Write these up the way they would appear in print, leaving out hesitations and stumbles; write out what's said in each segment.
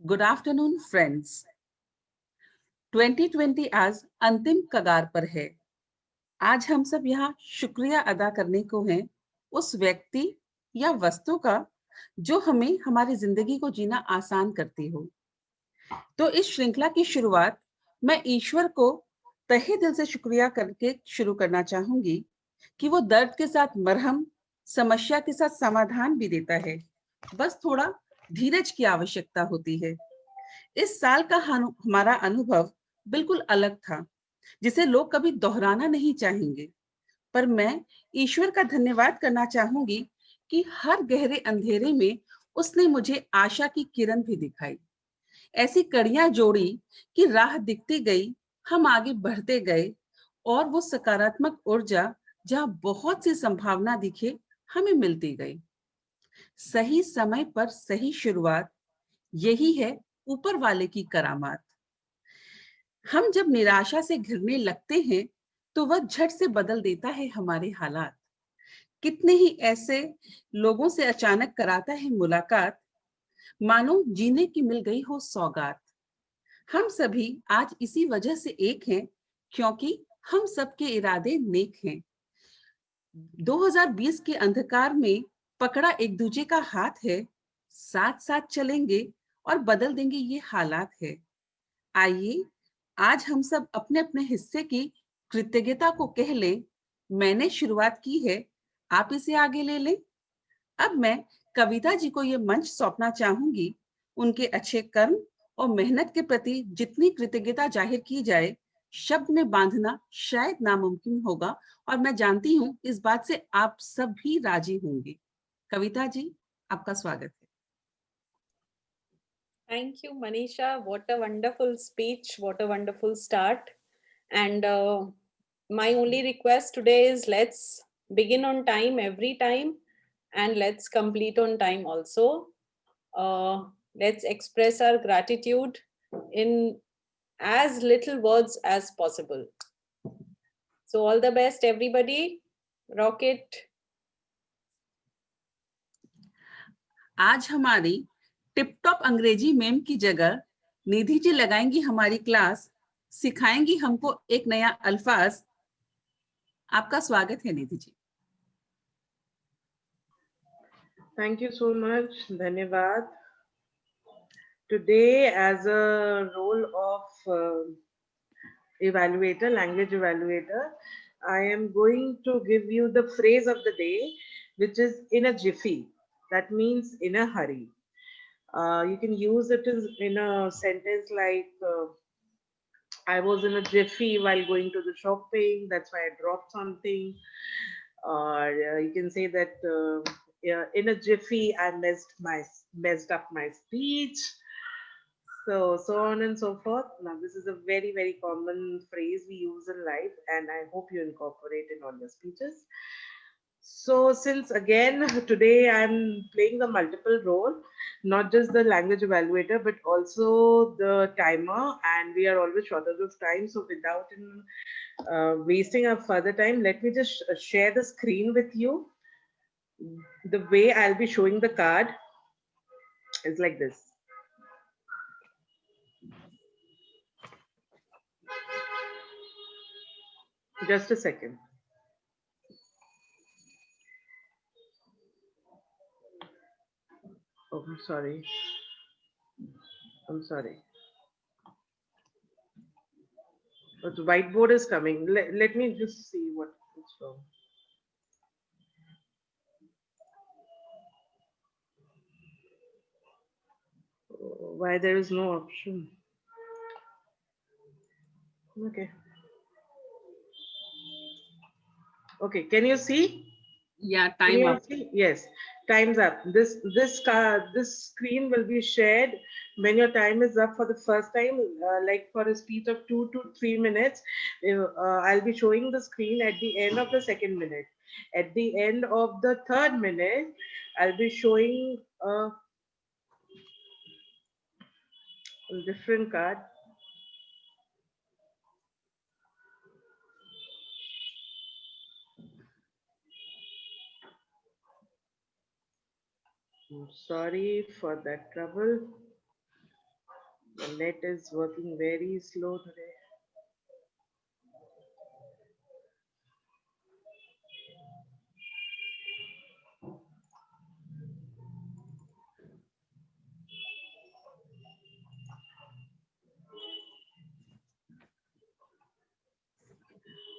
Good afternoon friends. 2020 आज अंतिम कगार पर है। आज हम सब यहाँ शुक्रिया अदा करने को हैं उस व्यक्ति या वस्तु का जो हमें हमारी जिंदगी को जीना आसान करती हो। तो इस श्रृंखला की शुरुआत मैं ईश्वर को तहे दिल से शुक्रिया करके शुरू करना चाहूंगी कि वो दर्द के साथ मरहम, समस्या के साथ समाधान भी देता है। बस थोड़ा धीरज की आवश्यकता होती है। इस साल का हमारा अनुभव बिल्कुल अलग था, जिसे लोग कभी दोहराना नहीं चाहेंगे। पर मैं ईश्वर का धन्यवाद करना चाहूंगी कि हर गहरे अंधेरे में उसने मुझे आशा की किरण भी दिखाई। ऐसी कड़ियां जोड़ी कि राह दिखती गई, हम आगे बढ़ते गए और वो सकारात्मक ऊर्जा जहां बहुत सी संभावना दिखे, हमें मिलती गई। सही समय पर सही शुरुआत, यही है ऊपर वाले की करामात। हम जब निराशा से घिरने लगते हैं तो वह झट से बदल देता है हमारे हालात। कितने ही ऐसे लोगों से अचानक कराता है मुलाकात, मानो जीने की मिल गई हो सौगात। हम सभी आज इसी वजह से एक हैं, क्योंकि हम सबके इरादे नेक हैं। 2020 के अंधकार में पकड़ा एक दूजे का हाथ है, साथ साथ चलेंगे और बदल देंगे ये हालात है। आइए आज हम सब अपने अपने हिस्से की कृतज्ञता को कह लें। मैंने शुरुआत की है, आप इसे आगे ले लें। अब मैं कविता जी को ये मंच सौंपना चाहूंगी। उनके अच्छे कर्म और मेहनत के प्रति जितनी कृतज्ञता जाहिर की जाए, शब्द में बांधना शायद नामुमकिन होगा, और मैं जानती हूँ इस बात से आप सब भी राजी होंगे। कविता जी, आपका स्वागत है। Thank you, Manisha. What a wonderful speech. What a wonderful start. And my only request today is let's begin on time every time and let's complete on time also. Let's express our gratitude in as little words as possible. So, all the best, everybody. Rock it. आज हमारी tip top अंग्रेजी ma'am की जगह निधि जी लगाएंगी हमारी class, सिखाएंगी हमको एक नया अल्फाज। आपका स्वागत है Nidhi ji. Thank you so much, Dhanyavad. Today, as a role of evaluator, language evaluator, I am going to give you the phrase of the day, which is in a jiffy. That means in a hurry. You can use it in a sentence like, I was in a jiffy while going to the shopping, that's why I dropped something. Or you can say that yeah, in a jiffy I messed up my speech. So on and so forth. Now this is a very very common phrase we use in life, and I hope you incorporate in all your speeches. So since again today I'm playing the multiple role, not just the language evaluator but also the timer, and we are always shortage of time. So without wasting our further time, let me just share the screen with you. The way I'll be showing the card is like this. Just a second. Oh, I'm sorry. I'm sorry. But the whiteboard is coming. Let me just see what is wrong. Why there is no option? Okay. Okay. Can you see? या Can time you all up. see? Yes. Time's up. This screen will be shared when your time is up for the first time, like for a speech of 2 to 3 minutes. I'll be showing the screen at the end of the second minute. At the end of the third minute, I'll be showing a different card. I'm sorry for that trouble. The net is working very slow today.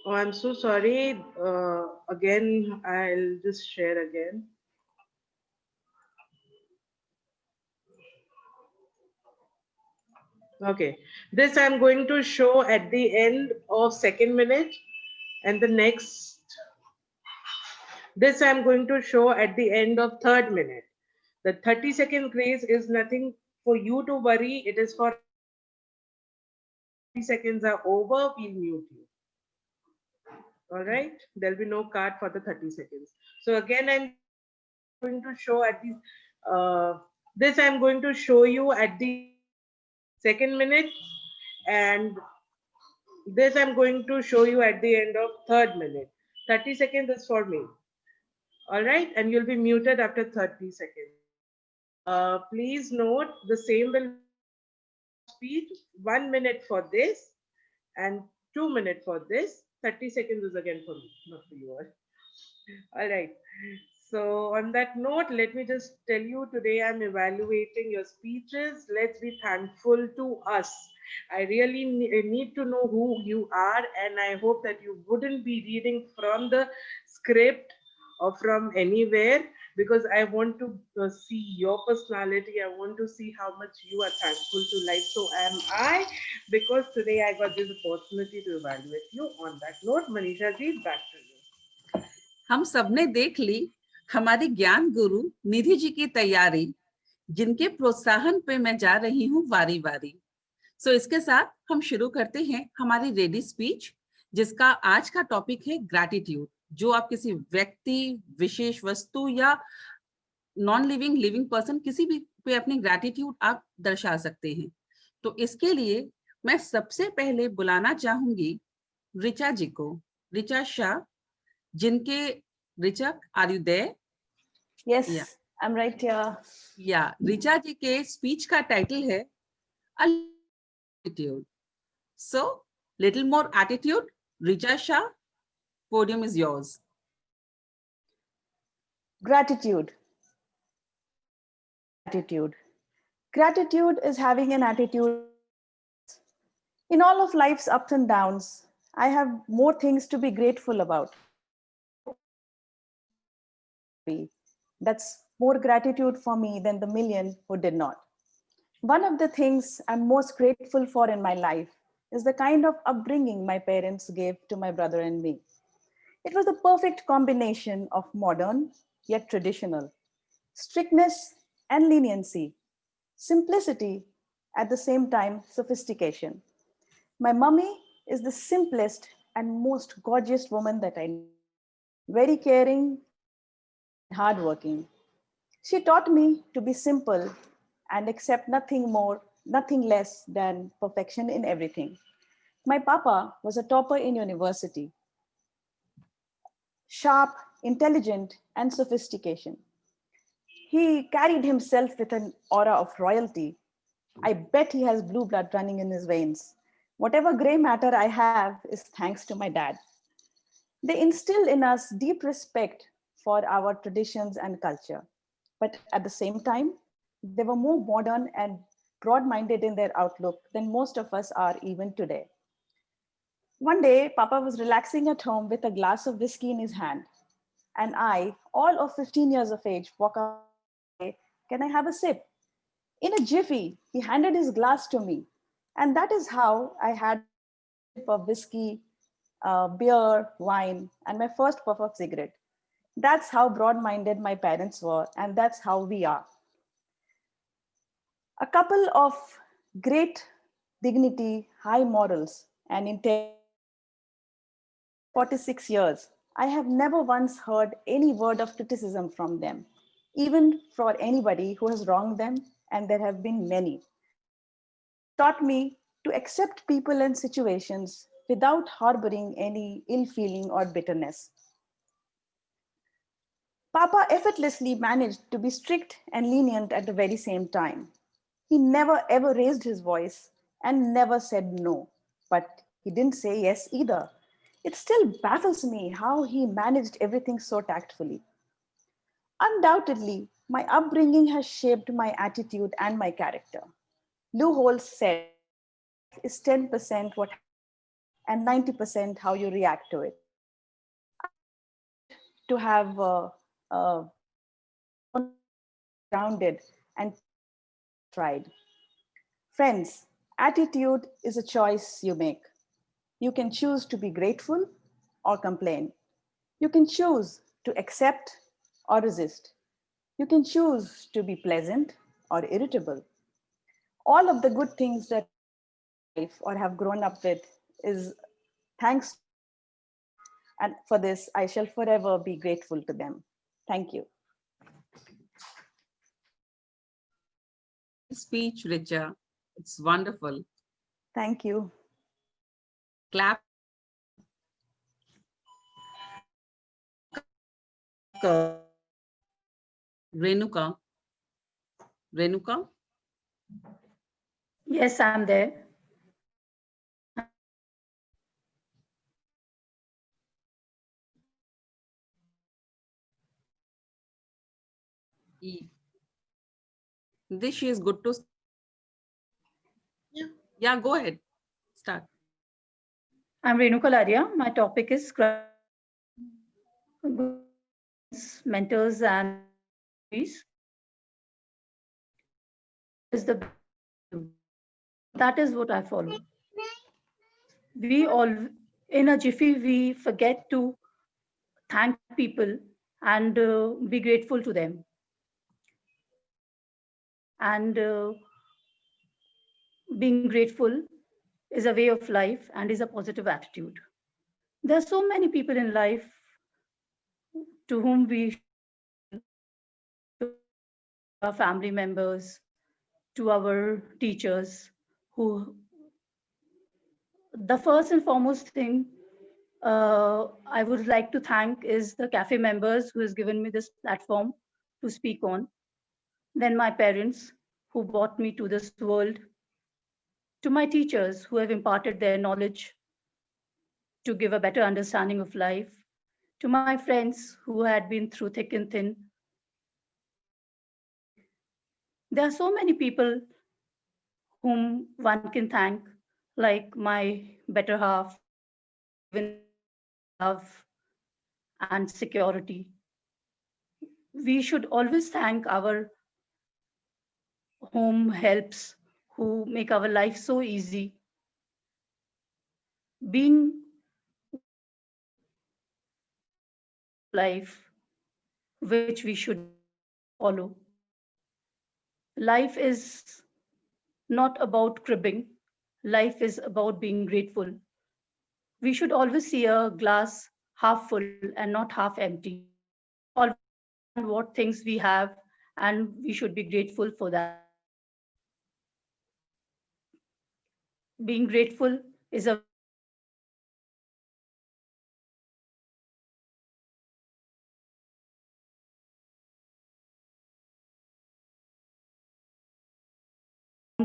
Oh, I'm so sorry. Again, I'll just share again. Okay, this I'm going to show at the end of second minute, and the next, this I'm going to show at the end of third minute. The 30-second grace is nothing for you to worry. It is for 30 seconds are over, we'll mute you. All right, there'll be no card for the 30 seconds. So again, I'm going to show at the this I'm going to show you at the second minute, and this I'm going to show you at the end of third minute. 30 seconds is for me. All right, and you'll be muted after 30 seconds. Please note the same will speed 1 minute for this and 2 minutes for this. 30 seconds is again for me, not for you all. All right. So on that note, let me just tell you today I'm evaluating your speeches. Let's be thankful to us. I really need to know who you are, and I hope that you wouldn't be reading from the script or from anywhere, because I want to see your personality. I want to see how much you are thankful to life. So am I, because today I got this opportunity to evaluate you. On that note, Manisha ji, back to you. हम सबने देख ली हमारी ज्ञान गुरु निधि जी की तैयारी, जिनके प्रोत्साहन पे मैं जा रही हूँ वारी वारी। सो इसके साथ हम शुरू करते हैं हमारी रेडी स्पीच, जिसका आज का टॉपिक है ग्रैटिट्यूड, जो आप किसी व्यक्ति, विशेष वस्तु या नॉन लिविंग लिविंग पर्सन किसी भी पे अपनी ग्रैटिट्यूड आप दर्शा सकते हैं। तो इसके लिए मैं सबसे पहले बुलाना चाहूंगी रिचा जी को, रिचा शाह, जिनके Richa are you there? Yes, Yeah. I'm right here. या रिचा जी के स्पीच का टाइटल है attitude. So little more attitude, Richa Shah, podium is yours. Gratitude. Gratitude. Gratitude is having an attitude. In all of life's ups and downs, I have more things to be grateful about. That's more gratitude for me than the million who did not. One of the things I'm most grateful for in my life is the kind of upbringing my parents gave to my brother and me. It was the perfect combination of modern yet traditional, strictness and leniency, simplicity, at the same time, sophistication. My mummy is the simplest and most gorgeous woman that I know, very caring, hardworking. She taught me to be simple and accept nothing more, nothing less than perfection in everything. My papa was a topper in university, sharp, intelligent, and sophistication. He carried himself with an aura of royalty. I bet he has blue blood running in his veins. Whatever gray matter I have is thanks to my dad. They instilled in us deep respect for our traditions and culture. But at the same time, they were more modern and broad-minded in their outlook than most of us are even today. One day, Papa was relaxing at home with a glass of whiskey in his hand. And I, all of 15 years of age, walk up and say, "Can I have a sip?" In a jiffy, he handed his glass to me. And that is how I had a sip of whiskey, beer, wine, and my first puff of cigarette. That's how broad-minded my parents were, and that's how we are. A couple of great dignity, high morals, and integrity. 46 years, I have never once heard any word of criticism from them, even for anybody who has wronged them, and there have been many. Taught me to accept people and situations without harboring any ill feeling or bitterness. Papa effortlessly managed to be strict and lenient at the very same time. He never ever raised his voice and never said no, but he didn't say yes either. It still baffles me how he managed everything so tactfully. Undoubtedly, my upbringing has shaped my attitude and my character. Lou Holtz said, is 10% what and 90% how you react to it. To have grounded and tried. Friends, attitude is a choice you make. You can choose to be grateful or complain. You can choose to accept or resist. You can choose to be pleasant or irritable. All of the good things that life or have grown up with is thanks, and for this I shall forever be grateful to them. Thank you. Speech, Richa. It's wonderful. Thank you. Clap. Renuka. Renuka? Yes, I'm there. This is good to. Yeah, go ahead. Start. I'm Renuka Laria. My topic is mentors and is the that is what I follow. We all in a jiffy we forget to thank people and be grateful to them. And being grateful is a way of life and is a positive attitude. There are so many people in life to whom we, our family members, to our teachers, who the first and foremost thing I would like to thank is the cafe members who has given me this platform to speak on. Then my parents who brought me to this world, to my teachers who have imparted their knowledge to give a better understanding of life, to my friends who had been through thick and thin. There are so many people whom one can thank, like my better half, love, and security. We should always thank our home helps who make our life so easy. Being life, which we should follow. Life is not about cribbing. Life is about being grateful. We should always see a glass half full and not half empty. Always what things we have, and we should be grateful for that. Being grateful is a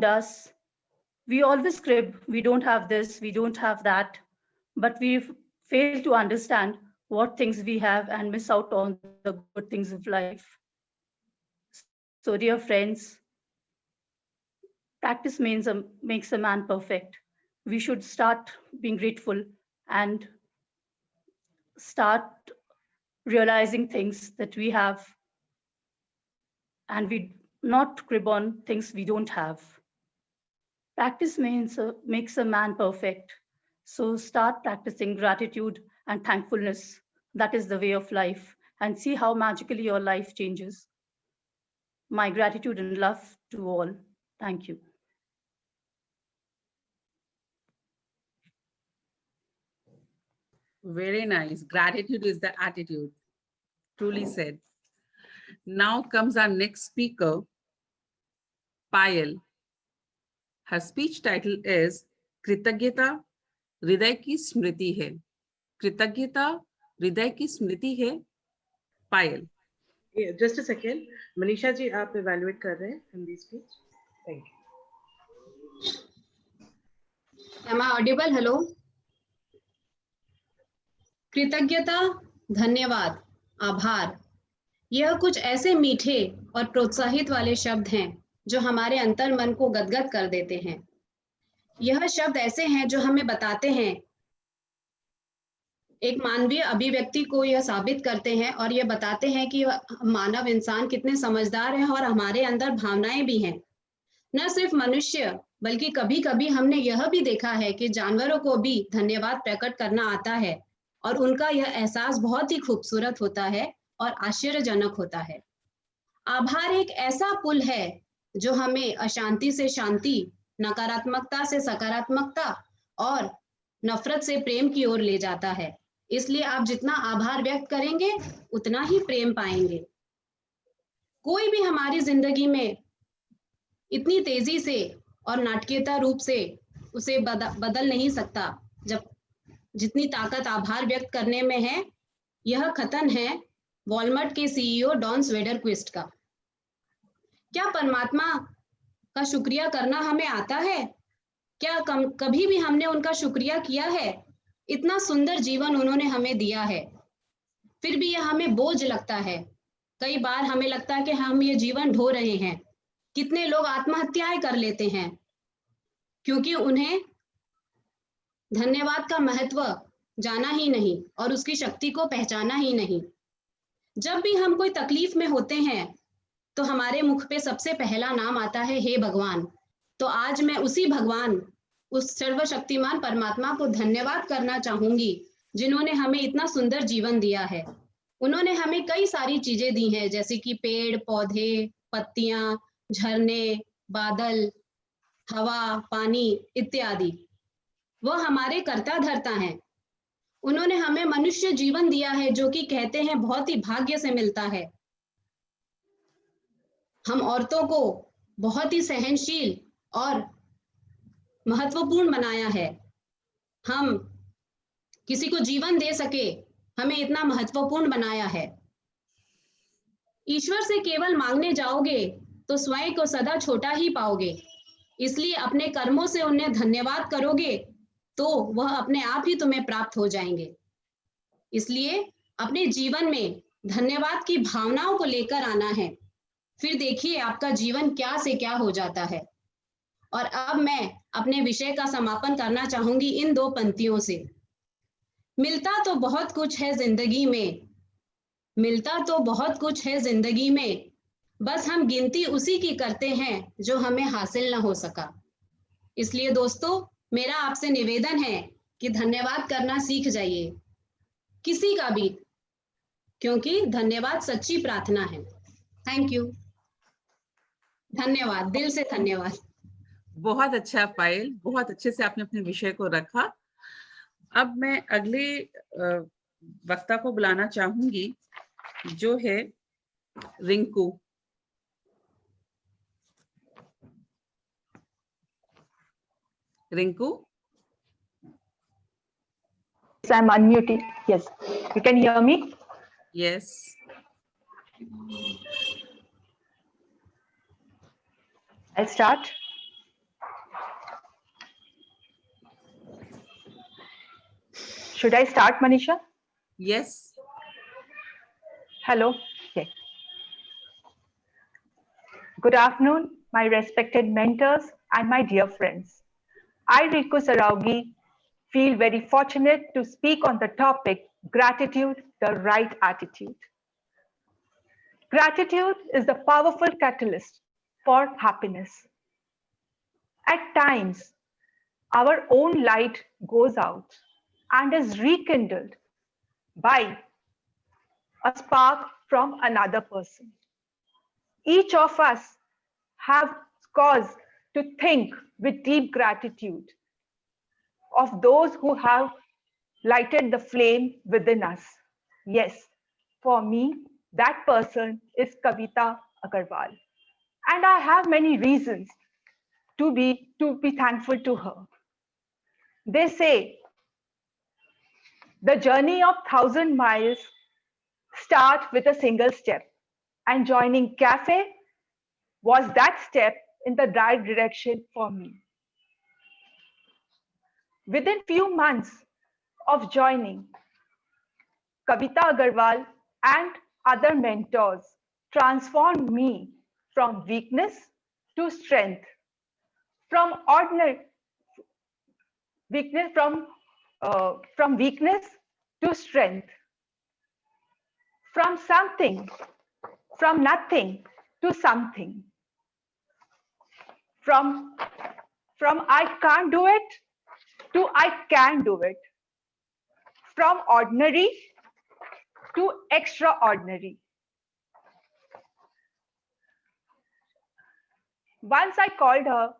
us. We always crib, we don't have this, we don't have that, but we fail to understand what things we have and miss out on the good things of life. So, dear friends, practice makes a man perfect. We should start being grateful and start realizing things that we have, and we not crib on things we don't have. Practice makes a man perfect. So start practicing gratitude and thankfulness. That is the way of life, and see how magically your life changes. My gratitude and love to all. Thank you. Very nice. Gratitude is the attitude. Truly said. Now comes our next speaker, Payal. Her speech title is कृतज्ञता हृदय की स्मृति है. कृतज्ञता हृदय की स्मृति है. पायल. Just a second. Manisha ji, आप evaluate कर रहे हैं Hindi speech? Thank you. Am I audible? Hello. कृतज्ञता, धन्यवाद, आभार, यह कुछ ऐसे मीठे और प्रोत्साहित वाले शब्द हैं जो हमारे अंतर मन को गदगद कर देते हैं। यह शब्द ऐसे हैं जो हमें बताते हैं, एक मानवीय अभिव्यक्ति को यह साबित करते हैं और यह बताते हैं कि मानव इंसान कितने समझदार हैं और हमारे अंदर भावनाएं भी हैं। न सिर्फ मनुष्य बल्कि कभी कभी हमने यह भी देखा है कि जानवरों को भी धन्यवाद प्रकट करना आता है और उनका यह एहसास बहुत ही खूबसूरत होता है और आश्चर्यजनक होता है। आभार एक ऐसा पुल है जो हमें अशांति से शांति, नकारात्मकता से सकारात्मकता और नफरत से प्रेम की ओर ले जाता है। इसलिए आप जितना आभार व्यक्त करेंगे उतना ही प्रेम पाएंगे। कोई भी हमारी जिंदगी में इतनी तेजी से और नाटकीयता रूप से उसे बदल नहीं सकता जब जितनी ताकत आभार व्यक्त करने में है। यह कथन है वॉलमार्ट के सीईओ डॉन स्वेडरक्विस्ट का। क्या परमात्मा का शुक्रिया करना हमें आता है? क्या कभी भी हमने उनका शुक्रिया किया है? इतना सुंदर जीवन उन्होंने हमें दिया है, फिर भी यह हमें बोझ लगता है। कई बार हमें लगता है कि हम ये जीवन ढो रहे हैं। कितने लोग आत्महत्याएं कर लेते हैं क्योंकि उन्हें धन्यवाद का महत्व जाना ही नहीं और उसकी शक्ति को पहचाना ही नहीं। जब भी हम कोई तकलीफ में होते हैं तो हमारे मुख पे सबसे पहला नाम आता है, हे भगवान। तो आज मैं उसी भगवान, उस सर्वशक्तिमान परमात्मा को धन्यवाद करना चाहूंगी जिन्होंने हमें इतना सुंदर जीवन दिया है। उन्होंने हमें कई सारी चीजें दी हैं, जैसे कि पेड़ पौधे, पत्तियां, झरने, बादल, हवा, पानी इत्यादि। वह हमारे कर्ता धर्ता हैं। उन्होंने हमें मनुष्य जीवन दिया है जो कि कहते हैं बहुत ही भाग्य से मिलता है। हम औरतों को बहुत ही सहनशील और महत्वपूर्ण बनाया है। हम किसी को जीवन दे सके, हमें इतना महत्वपूर्ण बनाया है। ईश्वर से केवल मांगने जाओगे तो स्वयं को सदा छोटा ही पाओगे। इसलिए अपने कर्मों से उन्हें धन्यवाद करोगे तो वह अपने आप ही तुम्हें प्राप्त हो जाएंगे। इसलिए अपने जीवन में धन्यवाद की भावनाओं को लेकर आना है, फिर देखिए आपका जीवन क्या से क्या हो जाता है। और अब मैं अपने विषय का समापन करना चाहूंगी इन दो पंक्तियों से। मिलता तो बहुत कुछ है जिंदगी में, मिलता तो बहुत कुछ है जिंदगी में, बस हम गिनती उसी की करते हैं जो हमें हासिल न हो सका। इसलिए दोस्तों, मेरा आपसे निवेदन है कि धन्यवाद करना सीख जाइए, किसी का भी, क्योंकि धन्यवाद सच्ची प्रार्थना है। Thank you. धन्यवाद, दिल से धन्यवाद। बहुत अच्छा पायल, बहुत अच्छे से आपने अपने विषय को रखा। अब मैं अगले वक्ता को बुलाना चाहूंगी जो है Rinku. Rinku, Yes, I'm unmuted. Yes, you can hear me? Yes. I'll start. Should I start, Manisha? Yes. Hello. Okay. Good afternoon, my respected mentors and my dear friends. I, Riku Saraugi, feel very fortunate to speak on the topic gratitude, the right attitude. Gratitude is the powerful catalyst for happiness. At times, our own light goes out and is rekindled by a spark from another person. Each of us have cause to think with deep gratitude of those who have lighted the flame within us. Yes, for me, that person is Kavita Agarwal. And I have many reasons to be thankful to her. They say the journey of 1,000 miles starts with a single step, and joining CAFE was that step in the right direction for me. Within few months of joining, Kavita Agarwal and other mentors transformed me from weakness to strength, from ordinary weakness from weakness to strength, from something, from nothing to something, from I can't do it to I can do it, from ordinary to extraordinary. Once I called her,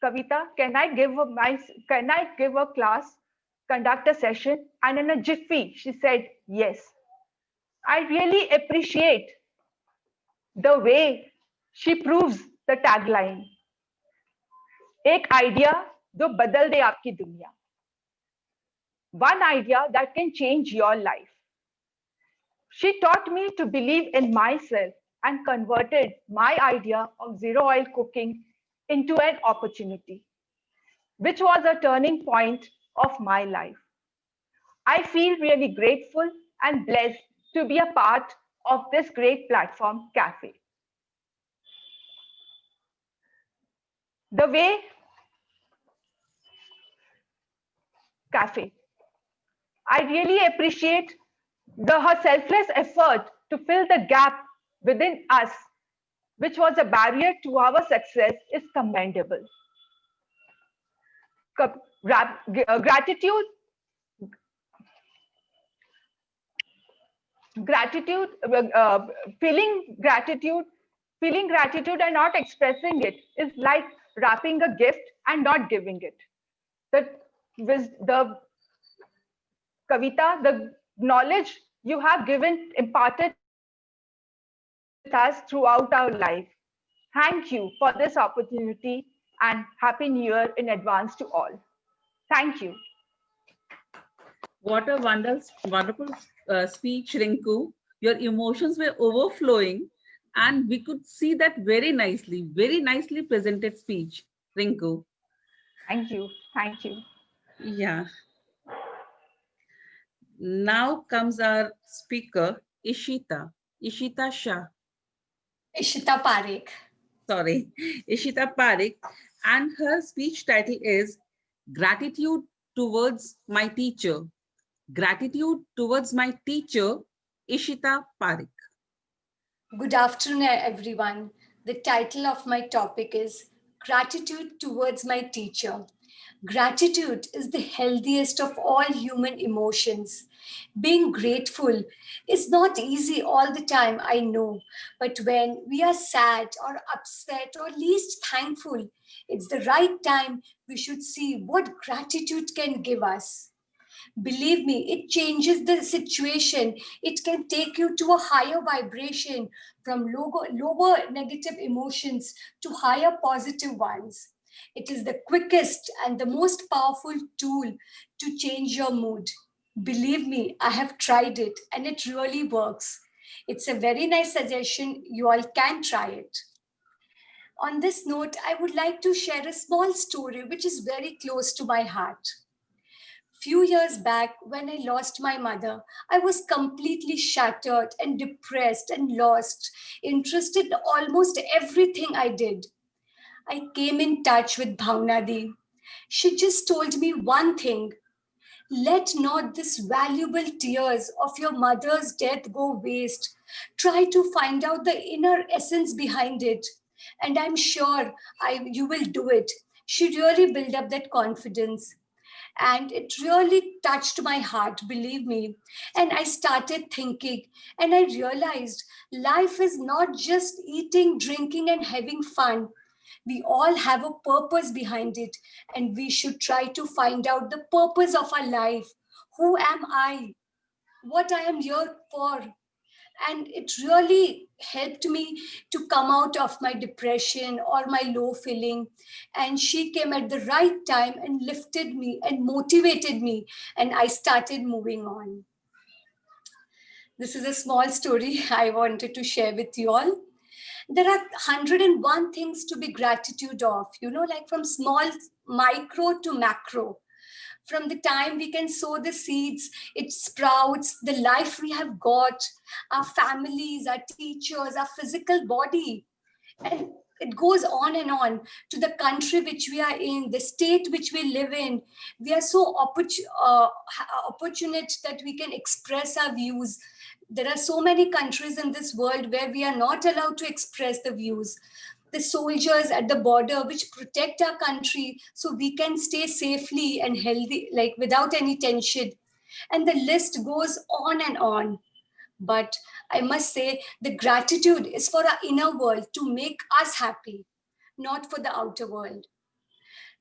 Kavita, can I give a class, conduct a session? And in a jiffy, she said, yes. I really appreciate the way she proves the tagline. एक idea जो बदल दे आपकी दुनिया. One idea that can change your life. She taught me to believe in myself and converted my idea of zero oil cooking into an opportunity, which was a turning point of my life. I feel really grateful and blessed to be a part of this great platform, Cafe. The way Cafe. I really appreciate her selfless effort to fill the gap within us, which was a barrier to our success, is commendable. Gratitude, feeling gratitude and not expressing it is like wrapping a gift and not giving it. The Kavita, the knowledge you have imparted us throughout our life. Thank you for this opportunity and Happy New Year in advance to all. Thank you. What a wonderful speech, Rinku. Your emotions were overflowing and we could see that very nicely presented speech, Rinku. Thank you. Thank you. Yeah. Now comes our speaker, Ishita Shah. Ishita Parekh. Sorry, Ishita Parekh. And her speech title is Gratitude Towards My Teacher. Gratitude towards my teacher, Ishita Parekh. Good afternoon, everyone. The title of my topic is Gratitude Towards My Teacher. Gratitude is the healthiest of all human emotions. Being grateful is not easy all the time, I know. But when we are sad or upset or least thankful, it's the right time we should see what gratitude can give us. Believe me, it changes the situation. It can take you to a higher vibration from lower negative emotions to higher positive ones. It is the quickest and the most powerful tool to change your mood. Believe me, I have tried it and it really works. It's a very nice suggestion. You all can try it. On this note, I would like to share a small story which is very close to my heart. Few years back, when I lost my mother, I was completely shattered and depressed and lost, interested in almost everything I did. I came in touch with Bhavnadi. She just told me one thing: let not this valuable tears of your mother's death go waste. Try to find out the inner essence behind it. And I'm sure you will do it. She really built up that confidence. And it really touched my heart, believe me. And I started thinking, and I realized life is not just eating, drinking, and having fun. We all have a purpose behind it, and we should try to find out the purpose of our life. Who am I? What I am here for? And it really helped me to come out of my depression or my low feeling. And she came at the right time and lifted me and motivated me, and I started moving on. This is a small story I wanted to share with you all. There are 101 things to be gratitude of, like from small micro to macro. From the time we can sow the seeds, it sprouts, the life we have got, our families, our teachers, our physical body. And it goes on and on to the country which we are in, the state which we live in. We are so opportunate that we can express our views. There are so many countries in this world where we are not allowed to express the views. The soldiers at the border which protect our country so we can stay safely and healthy, like without any tension. And the list goes on and on. But I must say, the gratitude is for our inner world to make us happy, not for the outer world.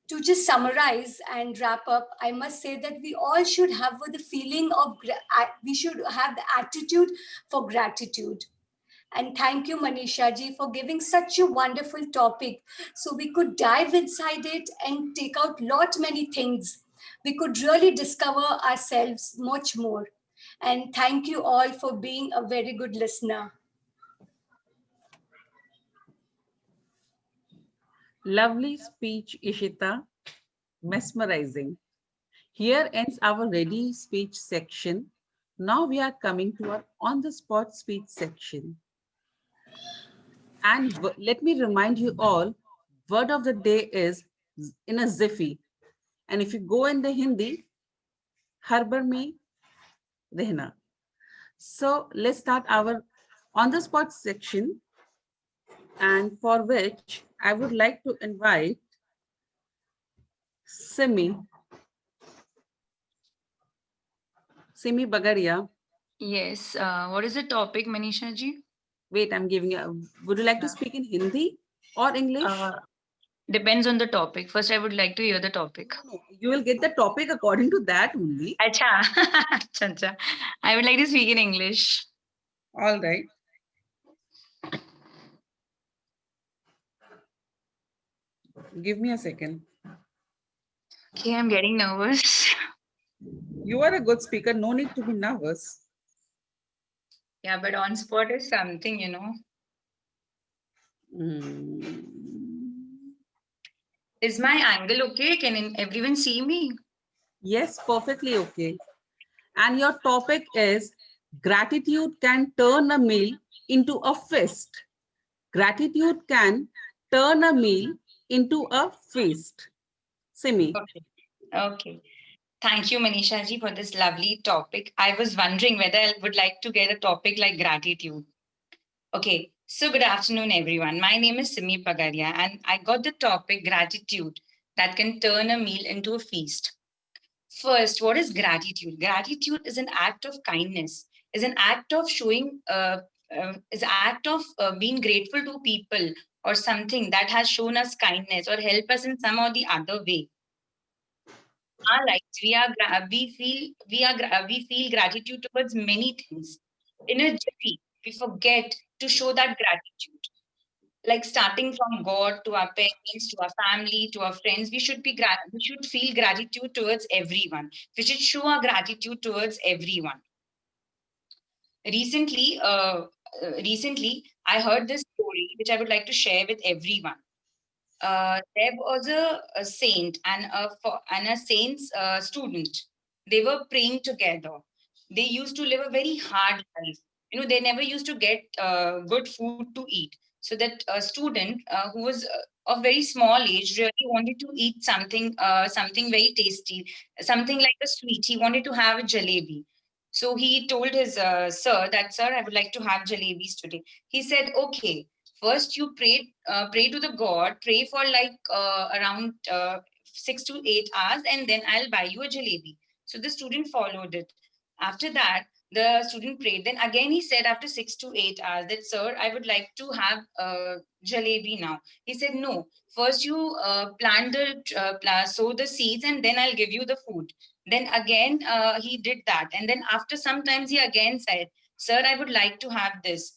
To just summarize and wrap up, I must say that we all should have the feeling of, we should have the attitude for gratitude. And thank you, Manisha ji, for giving such a wonderful topic. So we could dive inside it and take out lot many things. We could really discover ourselves much more. And thank you all for being a very good listener. Lovely speech, Ishita. Mesmerizing. Here ends our ready speech section. Now we are coming to our on-the-spot speech section. And let me remind you all, word of the day is in a jiffy. And if you go in the Hindi, harbar mein rehna. So let's start our on-the-spot section. And for which I would like to invite Simi Bagaria. Yes. What is the topic, Manisha ji? Wait, I'm giving you. Would you like to speak in Hindi or English? Depends on the topic. First, I would like to hear the topic. No, you will get the topic according to that only. Acha. Acha. I would like to speak in English. All right. Give me a second. Okay, I'm getting nervous. You are a good speaker. No need to be nervous. Yeah, but on spot is something, Is my angle okay? Can everyone see me? Yes, perfectly okay. And your topic is gratitude can turn a meal into a feast. Gratitude can turn a meal into a feast. Simi. Okay. Thank you, Manisha ji, for this lovely topic. I was wondering whether I would like to get a topic like gratitude. Okay. So good afternoon, everyone. My name is Simi Bagaria, and I got the topic gratitude that can turn a meal into a feast. First, what is gratitude? Gratitude is an act of kindness, is an act of showing, is an act of being grateful to people or something that has shown us kindness or help us in some or the other way. Our lives, we feel gratitude towards many things. In a jiffy, we forget to show that gratitude. Like starting from God to our parents, to our family, to our friends, we should feel gratitude towards everyone. We should show our gratitude towards everyone. Recently, I heard this story which I would like to share with everyone. There was a saint and a saint's student. They were praying together. They used to live a very hard life. They never used to get good food to eat. So that student who was of very small age really wanted to eat something very tasty, something like a sweet. He wanted to have a jalebi. So he told his sir that, sir, I would like to have jalebis today. He said, okay, first you pray to the God, pray for like around 6 to 8 hours, and then I'll buy you a jalebi. So the student followed it. After that, the student prayed. Then again he said after 6 to 8 hours that, sir, I would like to have jalebi now. He said, no, first you sow the seeds and then I'll give you the food. Then again he did that. And then after some times he again said, sir, I would like to have this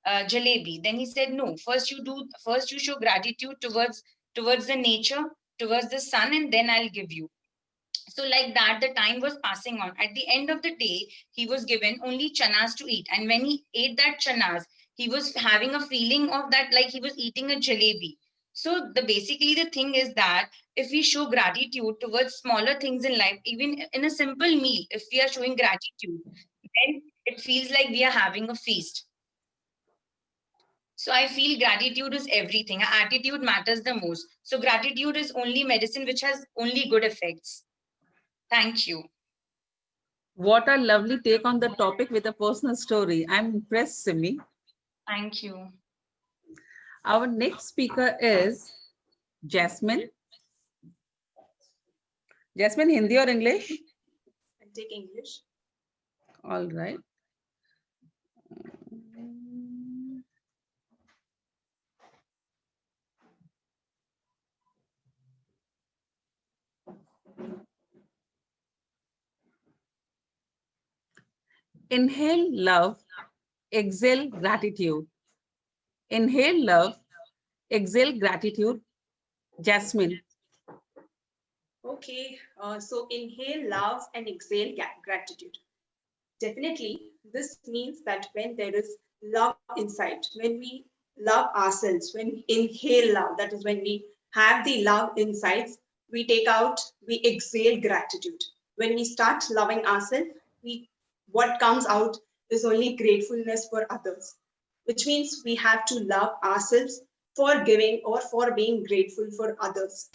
jalebi. Then he said, no, first you show gratitude towards the nature, towards the sun, and then I'll give you. So like that, the time was passing on. At the end of the day, he was given only chanas to eat. And when he ate that chanas, he was having a feeling of that, like he was eating a jalebi. So basically the thing is that if we show gratitude towards smaller things in life, even in a simple meal, if we are showing gratitude, then it feels like we are having a feast. So I feel gratitude is everything. Our attitude matters the most. So gratitude is only medicine which has only good effects. Thank you. What a lovely take on the topic with a personal story. I'm impressed, Simi. Thank you. Our next speaker is Jasmine. Jasmine, Hindi or English? I'll take English. All right. Inhale love, exhale gratitude. Inhale love, exhale gratitude. Jasmine. Okay, so inhale love and exhale gratitude. Definitely, this means that when there is love inside, when we love ourselves, when we inhale love, that is when we have the love inside, we take out, we exhale gratitude. When we start loving ourselves, what comes out is only gratefulness for others, which means we have to love ourselves for giving or for being grateful for others.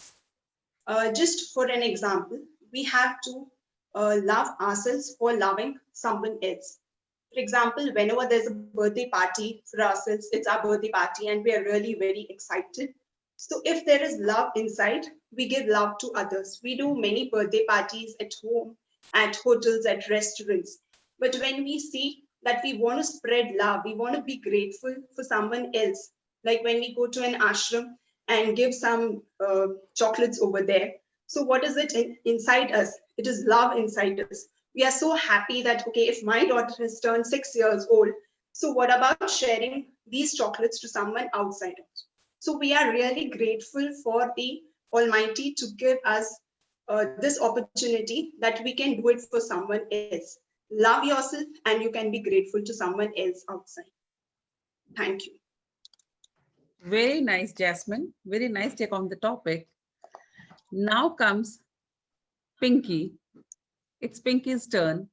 Just for an example, we have to love ourselves for loving someone else. For example, whenever there's a birthday party for ourselves, it's our birthday party and we are really very excited. So if there is love inside, we give love to others. We do many birthday parties at home, at hotels, at restaurants. But when we see that we want to spread love, we want to be grateful for someone else, like when we go to an ashram and give some chocolates over there. So what is it inside us? It is love inside us. We are so happy that, okay, if my daughter has turned 6 years old, so what about sharing these chocolates to someone outside us? So we are really grateful for the Almighty to give us this opportunity that we can do it for someone else. Love yourself and you can be grateful to someone else outside. Thank you. Very nice, Jasmine. Very nice take on the topic. Now comes Pinky. It's Pinky's turn.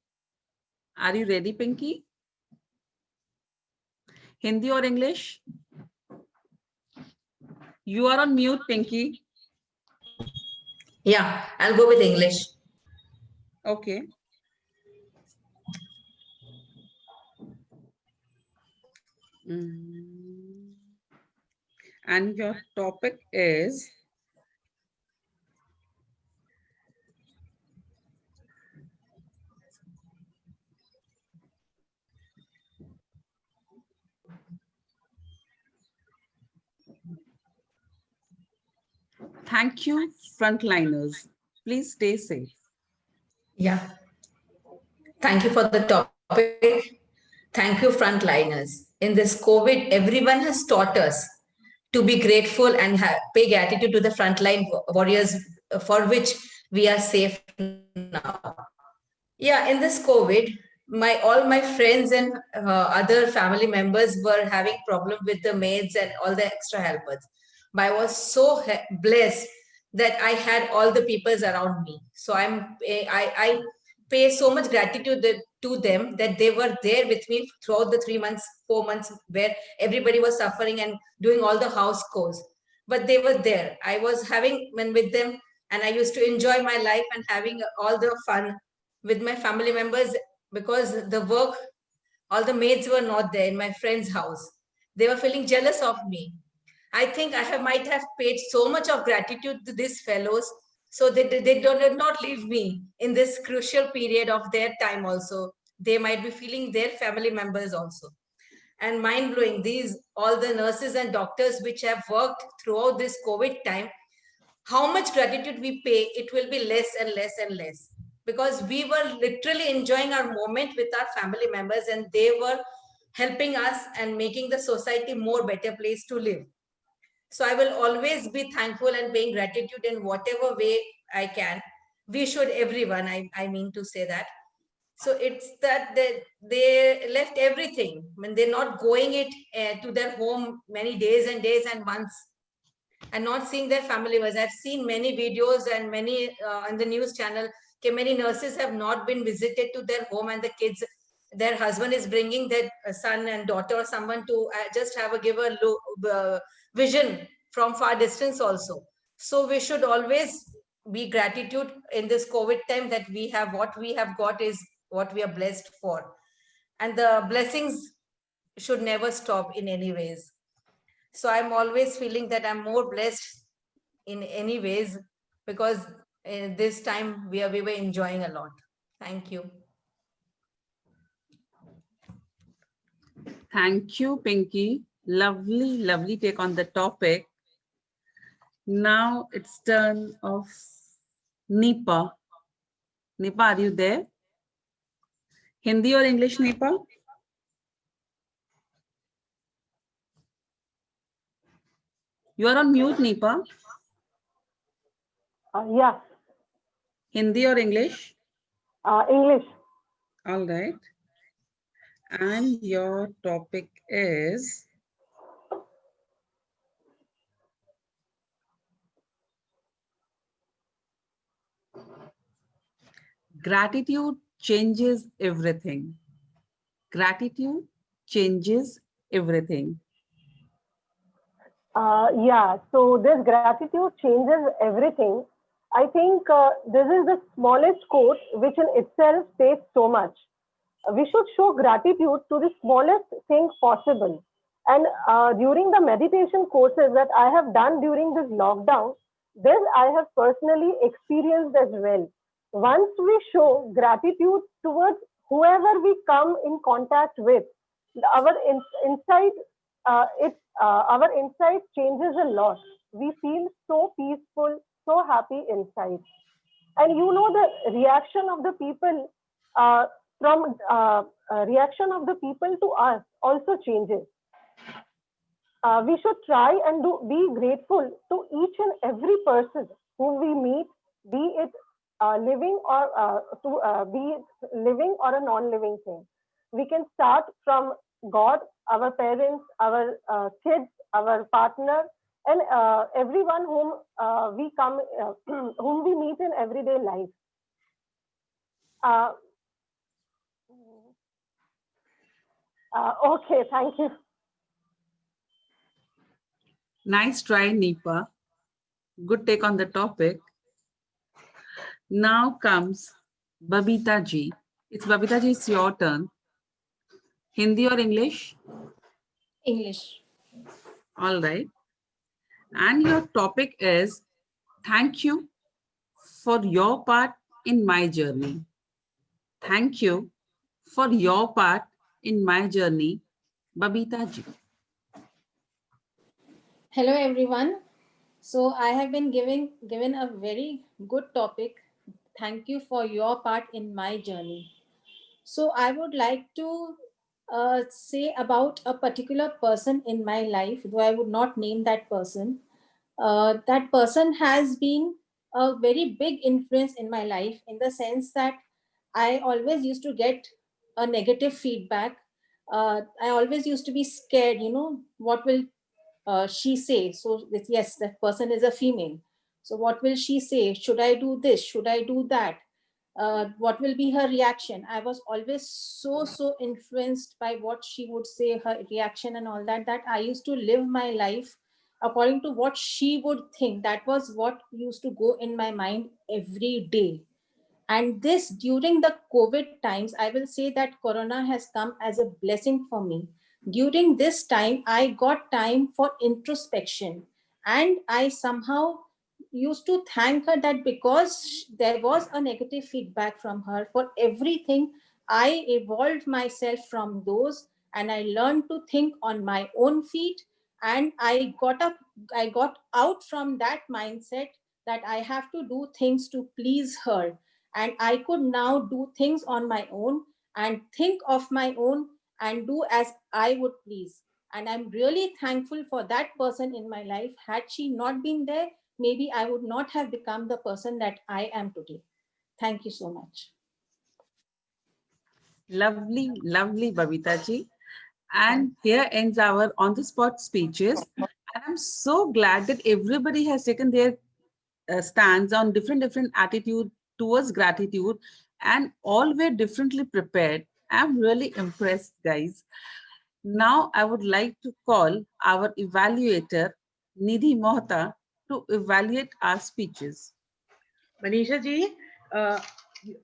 Are you ready, Pinky? Hindi or English? You are on mute, Pinky. Yeah, I'll go with English. Okay. And your topic is thank you, frontliners. Please stay safe. Yeah. Thank you for the topic. Thank you, frontliners. In this COVID, everyone has taught us to be grateful and pay gratitude to the frontline warriors for which we are safe now. Yeah, in this COVID, all my friends and other family members were having problem with the maids and all the extra helpers. But I was so blessed that I had all the peoples around me. So I pay so much gratitude to them that they were there with me throughout the 3 months, 4 months where everybody was suffering and doing all the house chores. But they were there. I was having with them and I used to enjoy my life and having all the fun with my family members because the work, all the maids were not there in my friend's house. They were feeling jealous of me. I think might have paid so much of gratitude to these fellows so they did not leave me in this crucial period of their time also. They might be feeling their family members also. And mind-blowing, all the nurses and doctors which have worked throughout this COVID time, how much gratitude we pay, it will be less and less and less. Because we were literally enjoying our moment with our family members and they were helping us and making the society more better place to live. So I will always be thankful and paying gratitude in whatever way I can. We should, everyone, I mean to say that. So it's that they left everything. I mean, they're not going it to their home many days and days and months, and not seeing their family members. I've seen many videos and many on the news channel. Okay, many nurses have not been visited to their home, and the kids, their husband is bringing their son and daughter or someone to just have a give a vision from far distance also. So we should always be gratitude in this COVID time that we have what we have got is what we are blessed for, and the blessings should never stop in any ways. So I'm always feeling that I'm more blessed in any ways, because this time we were enjoying a lot. Thank you. Thank you, Pinky. Lovely, lovely take on the topic. Now it's turn of Nipa. Nipa, are you there? Hindi or English, Nipa? You are on mute, Nipa. Yeah. Hindi or English? English. All right. And your topic is gratitude changes everything. Gratitude changes everything. Yeah, so this gratitude changes everything. I think this is the smallest quote, which in itself says so much. We should show gratitude to the smallest thing possible. And during the meditation courses that I have done during this lockdown, this I have personally experienced as well. Once we show gratitude towards whoever we come in contact with, our inside, our inside changes a lot. We feel so peaceful, so happy inside. And you know the reaction of the people from reaction of the people to us also changes. We should try and be grateful to each and every person whom we meet, be it living or be it living or a non-living thing. We can start from God, our parents, our kids, our partner, and everyone whom we come, whom we meet in everyday life. Okay, thank you. Nice try, Nipa. Good take on the topic. Now comes Babita ji. It's Babita ji, it's your turn. Hindi or English? English. All right. And your topic is thank you for your part in my journey. Thank you for your part in my journey, Babita ji. Hello everyone. So I have been given a very good topic. Thank you for your part in my journey. So I would like to say about a particular person in my life, though I would not name that person. That person has been a very big influence in my life, in the sense that I always used to get a negative feedback. I always used to be scared, what will she say? So yes, that person is a female. So what will she say? Should I do this? Should I do that? What will be her reaction? I was always so influenced by what she would say, her reaction and all that, that I used to live my life according to what she would think. That was what used to go in my mind every day. And this, during the COVID times, I will say that Corona has come as a blessing for me. During this time, I got time for introspection, and I somehow used to thank her that because there was a negative feedback from her, for everything, I evolved myself from those, and I learned to think on my own feet. And I got out from that mindset that I have to do things to please her, and I could now do things on my own and think of my own and do as I would please. And I'm really thankful for that person in my life. Had she not been there, maybe I would not have become the person that I am today. Thank you so much. Lovely, lovely, Babita ji. And here ends our on-the-spot speeches. And I'm so glad that everybody has taken their stands on different attitude towards gratitude, and all were differently prepared. I'm really impressed, guys. Now I would like to call our evaluator, Nidhi Mohta, to evaluate our speeches. Manisha ji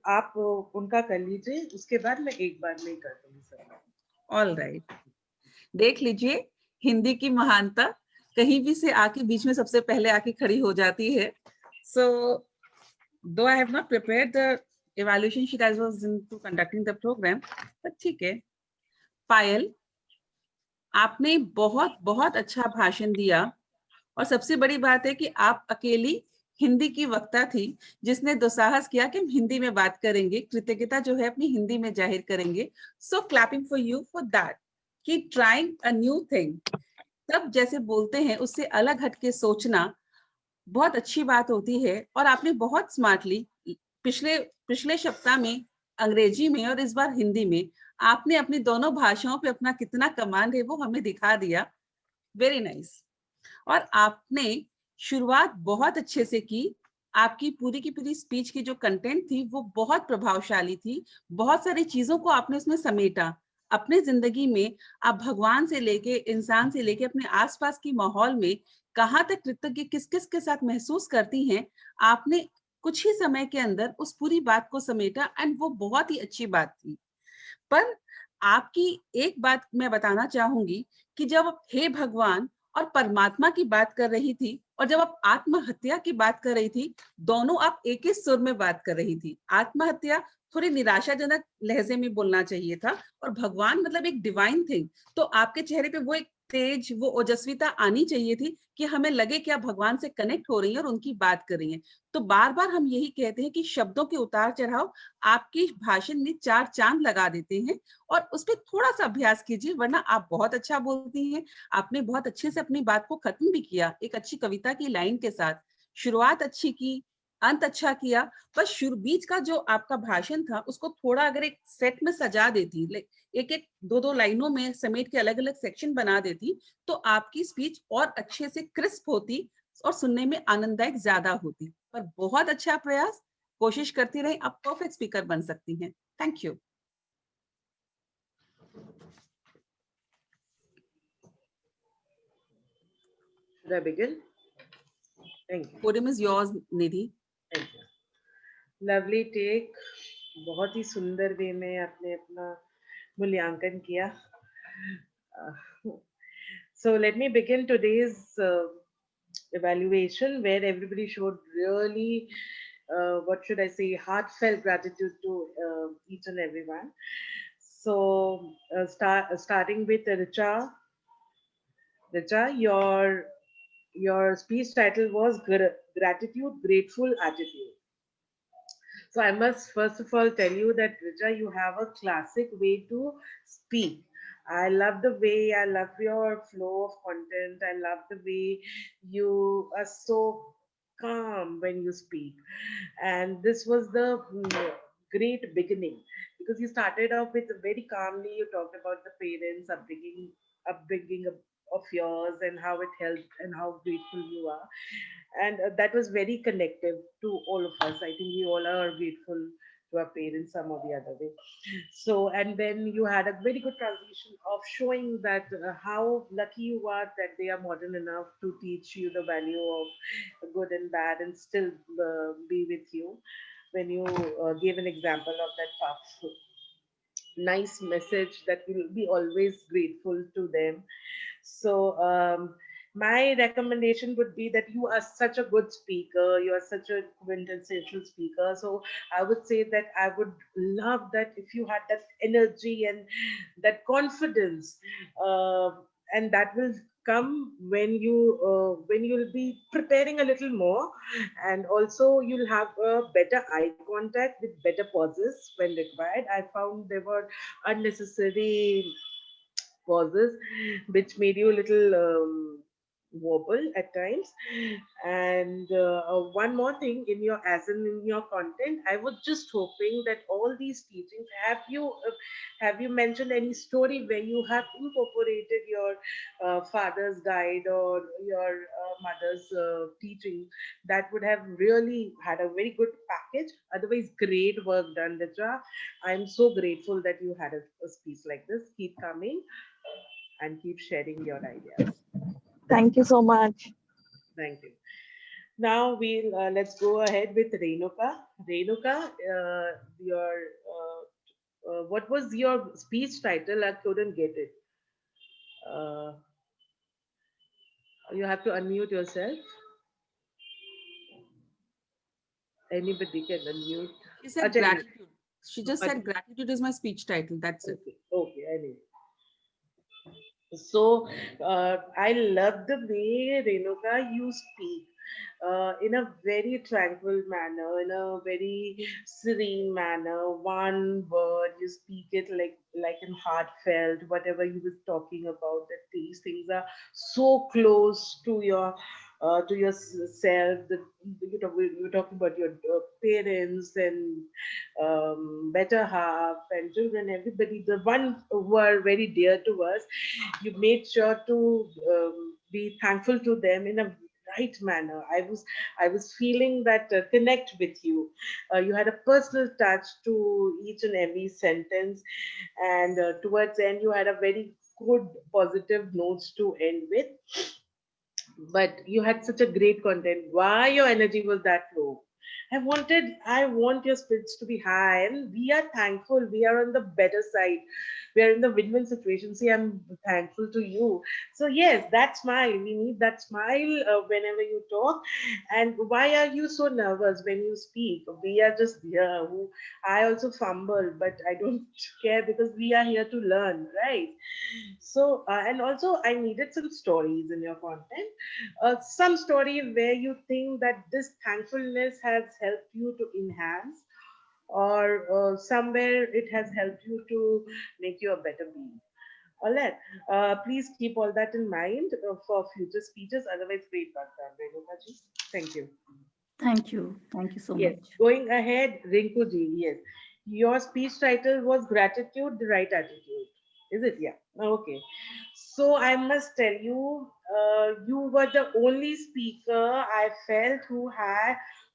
आप उनका कर लीजिए, उसके बाद मैं एक बार में कर दूंगी सर. All right. देख लीजिए, हिंदी की महानता कहीं भी से आके बीच में सबसे पहले आके खड़ी हो जाती है. So though I have not prepared the evaluation sheet as was into conducting the program, but ठीक है. पायल, आपने बहुत बहुत अच्छा भाषण दिया, और सबसे बड़ी बात है कि आप अकेली हिंदी की वक्ता थी जिसने दुस्साहस किया कि हम हिंदी में बात करेंगे, कृतज्ञता जो है अपनी हिंदी में जाहिर करेंगे. So clapping for you for that. Keep trying a new thing. तब जैसे बोलते हैं उससे अलग हट के सोचना बहुत अच्छी बात होती है. और आपने बहुत स्मार्टली पिछले सप्ताह में अंग्रेजी में और इस बार हिंदी में आपने अपनी दोनों भाषाओं पे अपना कितना कमांड है वो हमें दिखा दिया. Very nice. और आपने शुरुआत बहुत अच्छे से की. आपकी पूरी की पूरी स्पीच की जो कंटेंट थी वो बहुत प्रभावशाली थी. बहुत सारी चीजों को आपने उसमें समेटा. अपने जिंदगी में आप भगवान से लेके, इंसान से लेके, अपने आसपास की माहौल में कहाँ तक कृतज्ञ किस किस के साथ महसूस करती हैं, आपने कुछ ही समय के अंदर उस पूरी बात को समेटा. एंड वो बहुत ही अच्छी बात थी. पर आपकी एक बात मैं बताना चाहूंगी कि जब हे भगवान और परमात्मा की बात कर रही थी और जब आप आत्महत्या की बात कर रही थी, दोनों आप एक ही सुर में बात कर रही थी. आत्महत्या थोड़ी निराशाजनक लहजे में बोलना चाहिए था, और भगवान मतलब एक डिवाइन थिंग. तो आपके चेहरे पे वो एक तेज, वो ओजस्विता आनी चाहिए थी कि हमें लगे कि आप भगवान से कनेक्ट हो रही हैं और उनकी बात कर रही हैं. तो बार बार हम यही कहते हैं कि शब्दों के उतार चढ़ाव आपकी भाषण में 4 चांद लगा देते हैं, और उस पर थोड़ा सा अभ्यास कीजिए, वरना आप बहुत अच्छा बोलती हैं. आपने बहुत अच्छे से अपनी बात को खत्म भी किया एक अच्छी कविता की लाइन के साथ. शुरुआत अच्छी की, अंत अच्छा किया. बस शुरू बीच का जो आपका भाषण था उसको थोड़ा अगर एक सेट में सजा देती, एक एक दो दो लाइनों में समेट के अलग अलग सेक्शन बना देती, तो आपकी स्पीच और अच्छे से क्रिस्प होती और सुनने में आनंददायक ज्यादा होती. पर बहुत अच्छा प्रयास. कोशिश करती रहे, आप परफेक्ट स्पीकर बन सकती हैं. Thank you. Should I begin? Thank you. Podium is yours, Nidhi. Thank you. Lovely take. बहुत ही सुंदर वे में आपने अपना मूल्यांकन किया. So let me begin today's evaluation, where everybody showed really, what should I say, heartfelt gratitude to each and everyone. So starting with Richa. Richa, your speech title was Gratitude, Grateful Attitude. So I must first of all tell you that Richa, you have a classic way to speak. I love your flow of content. I love the way you are so calm when you speak. And this was the great beginning, because you started off with very calmly, you talked about the parents, upbringing of yours, and how it helped and how grateful you are. And that was very connective to all of us. I think we all are grateful to our parents some or the other way. So, and then you had a very good transition of showing that how lucky you are that they are modern enough to teach you the value of good and bad, and still be with you. When you gave an example of that powerful, nice message that we'll be always grateful to them. So my recommendation would be that you are such a good speaker, you are such a quintessential speaker. So I would say that I would love that if you had that energy and that confidence, and that will come when you'll be preparing a little more, and also you'll have a better eye contact with better pauses when required. I found there were unnecessary pauses which made you a little wobble at times. And one more thing, in your in your content, I was just hoping that all these teachings, have you mentioned any story where you have incorporated your father's guide or your mother's teaching, that would have really had a very good package. Otherwise, great work done, Ditra. I'm so grateful that you had a speech like this. Keep coming and keep sharing your ideas. Thank you so much. Thank you. Now we'll let's go ahead with Renuka. Renuka, your what was your speech title? I couldn't get it. Uh, you have to unmute yourself. Anybody can unmute. She said Ajay, gratitude. She just Ajay. said gratitude is my speech title. That's it. Okay, okay, anyway. So I love the way, Renuka, you speak in a very tranquil manner, in a very serene manner. One word, you speak it like in heartfelt. Whatever you were talking about, that these things are so close to yourself. That you're talking about your parents and better half and children, everybody, the ones who are very dear to us. You made sure to be thankful to them in a right manner. I was feeling that connect with you. You had a personal touch to each and every sentence, and towards the end, you had a very good positive notes to end with. But you had such a great content. Why your energy was that low? I want your spirits to be high, and we are thankful. We are on the better side. We are in the win-win situation. See, I'm thankful to you. So yes, that smile. We need that smile whenever you talk. And why are you so nervous when you speak? We are just here. I also fumble, but I don't care because we are here to learn, right? So, and also, I needed some stories in your content. Some story where you think that this thankfulness has helped you to enhance, or somewhere it has helped you to make you a better being. All right. Please keep all that in mind for future speeches. Otherwise, great work done, Renuka ji. Thank you. Thank you. Thank you so Yes, much. going ahead, Rinku ji. Yes, your speech title was Gratitude, the Right Attitude. Is it? Yeah. Okay. So I must tell you, you were the only speaker I felt who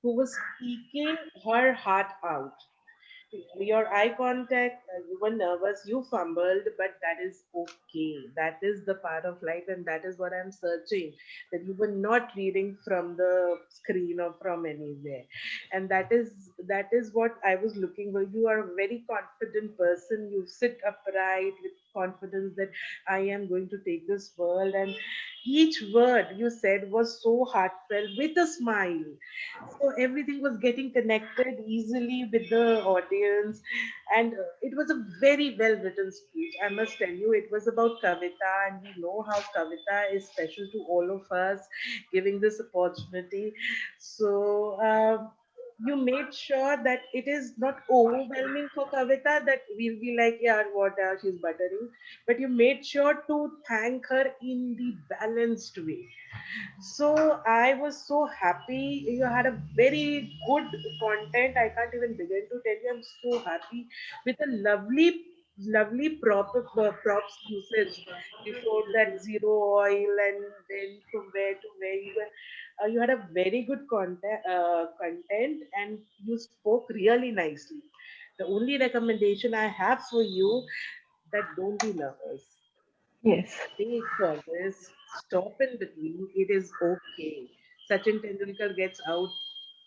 was speaking her heart out. Your eye contact, you were nervous, you fumbled, but that is okay. That is the part of life, and that is what I'm searching. That you were not reading from the screen or from anywhere, and that is what I was looking for. You are a very confident person. You sit upright with confidence that I am going to take this world, and each word you said was so heartfelt with a smile. So everything was getting connected easily with the audience, and it was a very well written speech. I must tell you, it was about Kavita, and we know how Kavita is special to all of us, giving this opportunity. So you made sure that it is not overwhelming for Kavita, that we'll be like, yeah, what she's buttering, but you made sure to thank her in the balanced way. So I was so happy. You had a very good content. I can't even begin to tell you. I'm so happy with a lovely props usage. You showed that zero oil, and then from where to where you were. You had a very good content, and you spoke really nicely. The only recommendation I have for you, that don't be nervous. Yes. Take for this, stop in between. It is okay. Sachin Tendulkar gets out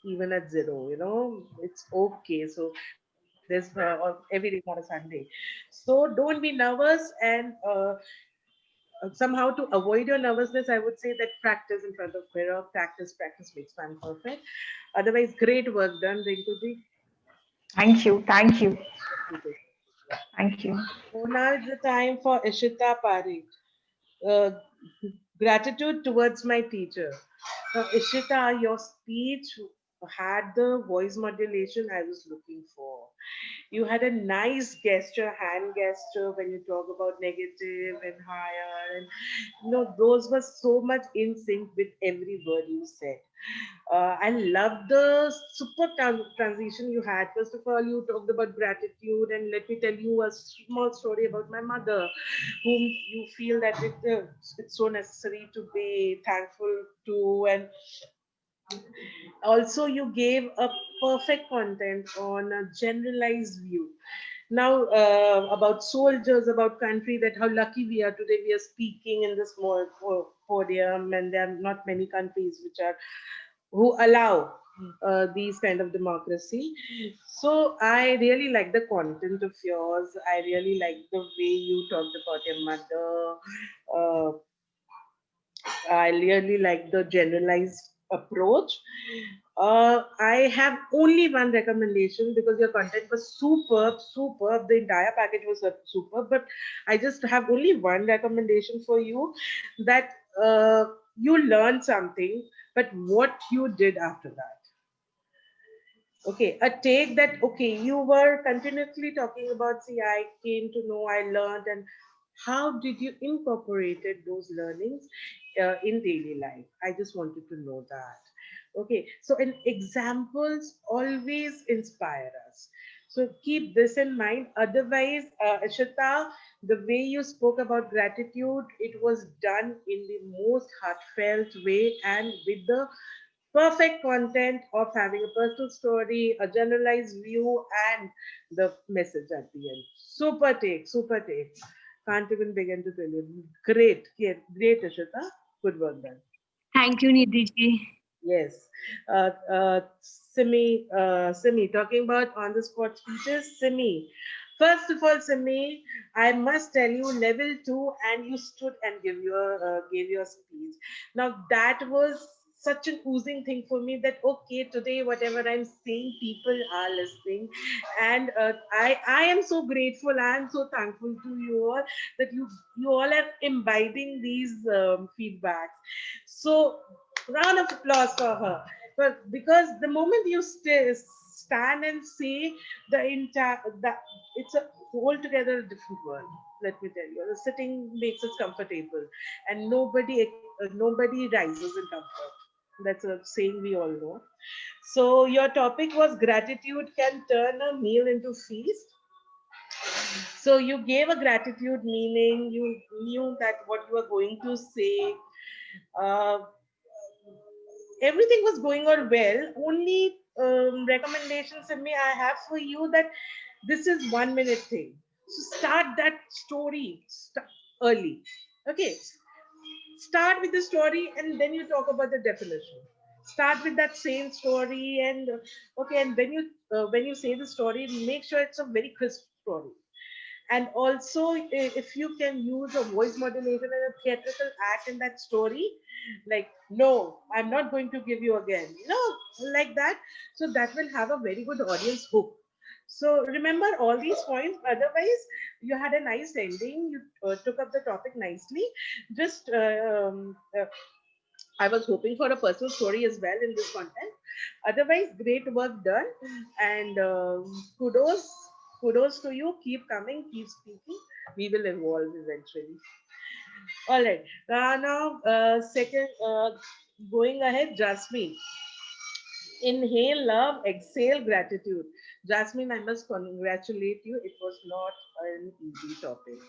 even at zero, it's okay. So there's every day on a Sunday. So don't be nervous, and somehow to avoid your nervousness, I would say that practice in front of mirror, practice makes man perfect. Otherwise, great work done, Rinkuji. Thank you. Thank you. Thank you. So now is the time for Ishita Parekh. uh, Gratitude towards my teacher. Ishita, your speech had the voice modulation I was looking for. You had a nice gesture, hand gesture, when you talk about negative and higher, and those were so much in sync with every word you said. I love the super transition you had. First of all, you talked about gratitude, and let me tell you a small story about my mother, whom you feel that it's so necessary to be thankful to. And also you gave a perfect content on a generalized view. Now, about soldiers, about country, that how lucky we are today, we are speaking in this small podium, and there are not many countries which are who allow these kind of democracy. So I really like the content of yours. I really like the way you talked about your mother. uh, I really like the generalized approach. I have only one recommendation, because your content was superb, superb. The entire package was superb. But I just have only one recommendation for you, that you learned something, but what you did after that. Okay, a take that, okay, you were continuously talking about, see, I came to know, I learned, and how did you incorporated those learnings in daily life? I just wanted to know that. Okay, so and examples always inspire us. So keep this in mind. Otherwise, Ashita, the way you spoke about gratitude, it was done in the most heartfelt way, and with the perfect content of having a personal story, a generalized view, and the message at the end. Super take, super take. Can't even begin to tell you. Great, great, Ashita. Good work done. Thank you, Nidhi ji. Yes. Simi, talking about on the spot speeches, Simi. First of all, Simi, I must tell you, level 2, and you stood and gave your speech. Now that was such an oozing thing for me, that okay, today whatever I'm saying, people are listening, and I am so grateful. I am so thankful to you all, that you all are imbibing these feedbacks. So round of applause for her. But because the moment you stand and say the entire, it's a altogether different world. Let me tell you, the sitting makes us comfortable, and nobody rises in comfort. That's a saying we all know. So your topic was gratitude can turn a meal into feast. So you gave a gratitude meaning. You knew that what you were going to say. Uh, Everything was going on well. Only recommendations in me I have for you, that this is 1 minute thing. So start that story early. Okay, start with the story, and then you talk about the definition. Start with that same story, and okay, and when you say the story, make sure it's a very crisp story. And also, if you can use a voice modulation and a theatrical act in that story, like, no, I'm not going to give you again, like that. So that will have a very good audience hook. So remember all these points. Otherwise, you had a nice ending. You took up the topic nicely. Just I was hoping for a personal story as well in this content. Otherwise, great work done, and kudos to you. Keep coming, keep speaking. We will evolve eventually. All right. Now, second, going ahead, Jasmine. Inhale love, exhale gratitude. Jasmine, I must congratulate you. It was not an easy topic.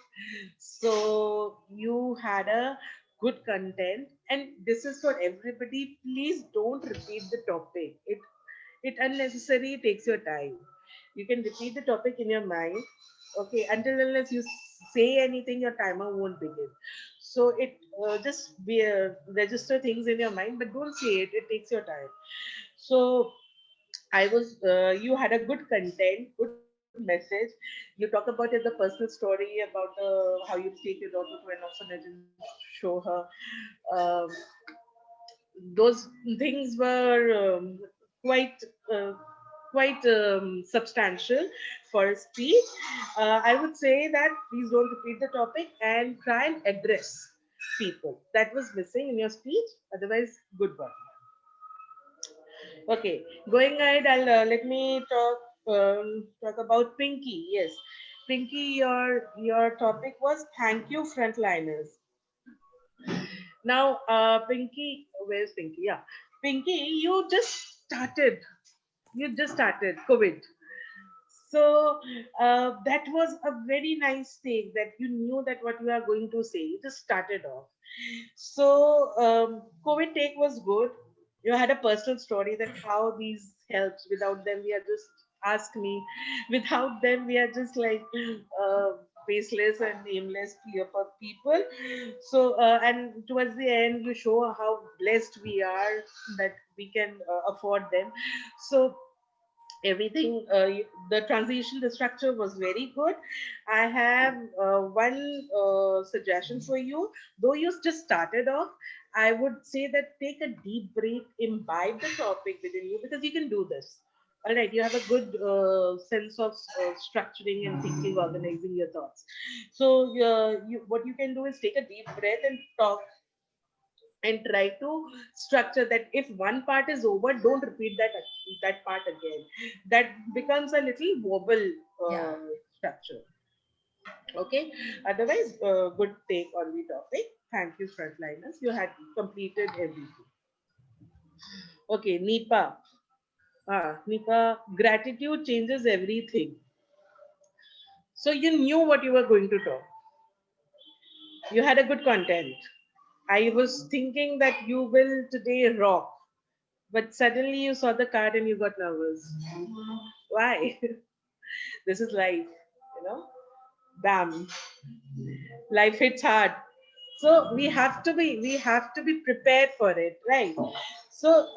So you had a good content, and this is for everybody. Please don't repeat the topic. It unnecessarily takes your time. You can repeat the topic in your mind. Okay, until unless you say anything, your timer won't begin. So it just register things in your mind, but don't say it. It takes your time. So you had a good content, good message. You talk about it, the personal story about how you take your daughter to an orphanage and show her. Um, those things were quite uh, quite substantial for a speech. I would say that please don't repeat the topic, and try and address people. That was missing in your speech. Otherwise, good work. Okay, going ahead, I'll let me talk. talk about Pinky. Yes, Pinky, your topic was thank you frontliners. Now, Pinky, where's Pinky? Yeah, Pinky, you just started. You just started COVID. So that was a very nice take that you knew that what you are going to say. You just started off. So COVID take was good. You had a personal story that how these helps. Without them, we are just ask me. Without them, we are just like faceless and nameless for people. So and towards the end, you show how blessed we are that we can afford them. So everything the transition, the structure was very good. I have one suggestion for you. Though you just started off, I would say that take a deep breath, imbibe the topic within you, because you can do this. All right, you have a good sense of structuring and thinking, organizing your thoughts. So what you can do is take a deep breath and talk and try to structure that. If one part is over, don't repeat that part again. That becomes a little wobble structure. Okay, otherwise good take on the topic. Thank you frontliners, you had completed everything. Okay, Nipa. Nipa, gratitude changes everything. So you knew what you were going to talk. You had a good content. I was thinking that you will today rock, but suddenly you saw the card and you got nervous. Why? This is life, you know. Bam. Life hits hard. So we have to be prepared for it, right? So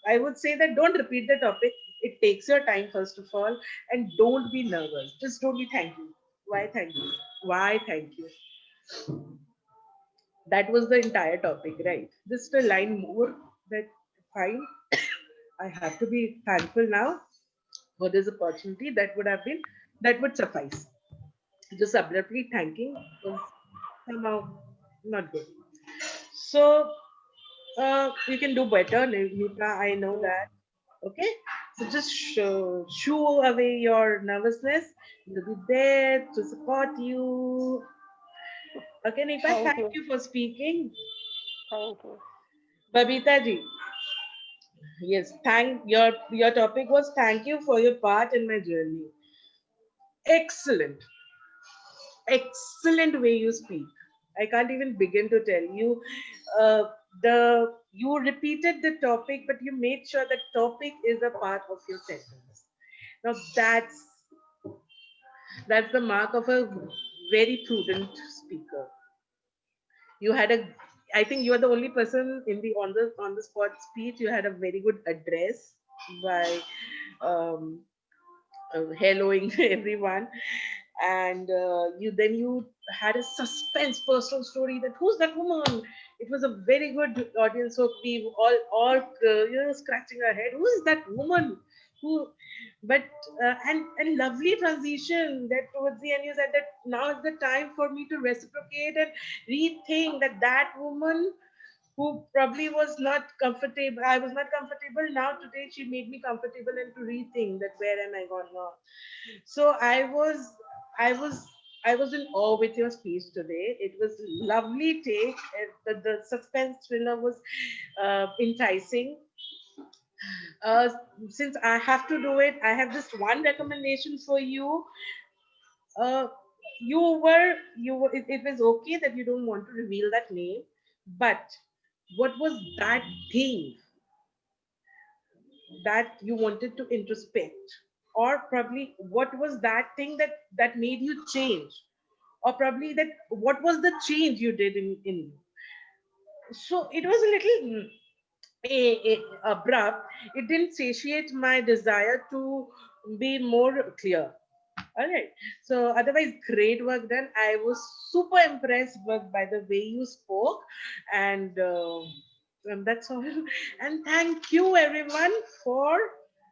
I would say that don't repeat the topic. It takes your time first of all, and don't be nervous. Just don't be thank you. Why thank you? Why thank you? That was the entire topic, right? Just a line more that fine. I have to be thankful now for this opportunity. That would suffice. Just abruptly thanking was somehow not good. So you can do better, Nita. I know that. Okay. So just shoo away your nervousness. We'll be there to support you. Okay, Nita, thank you for speaking. Thank you. Babita ji. Yes, thank your topic was thank you for your part in my journey. Excellent. Excellent way you speak. I can't even begin to tell you. Uh, you repeated the topic, but you made sure the topic is a part of your sentence. Now that's the mark of a very prudent speaker. You had a, I think you are the only person in the on the spot speech. You had a very good address by um, helloing everyone, and you had a suspense personal story that who's that woman. It was a very good audience, so we all scratching our head, who is that woman who. But and lovely transition that towards the end you said that now is the time for me to reciprocate and rethink that woman who probably was not comfortable. I was not comfortable. Now today she made me comfortable, and to rethink that where am I gone wrong. So I was I was in awe with your speech today. It was lovely take. The suspense thriller was enticing. Uh, since I have to do it, I have just one recommendation for you. Uh, it was okay that you don't want to reveal that name, but what was that thing that you wanted to introspect, or probably what was that thing that made you change, or probably that what was the change you did in you. So it was a little abrupt. It didn't satiate my desire to be more clear. All right. So otherwise, great work done. I was super impressed by the way you spoke, and that's all. And thank you everyone for.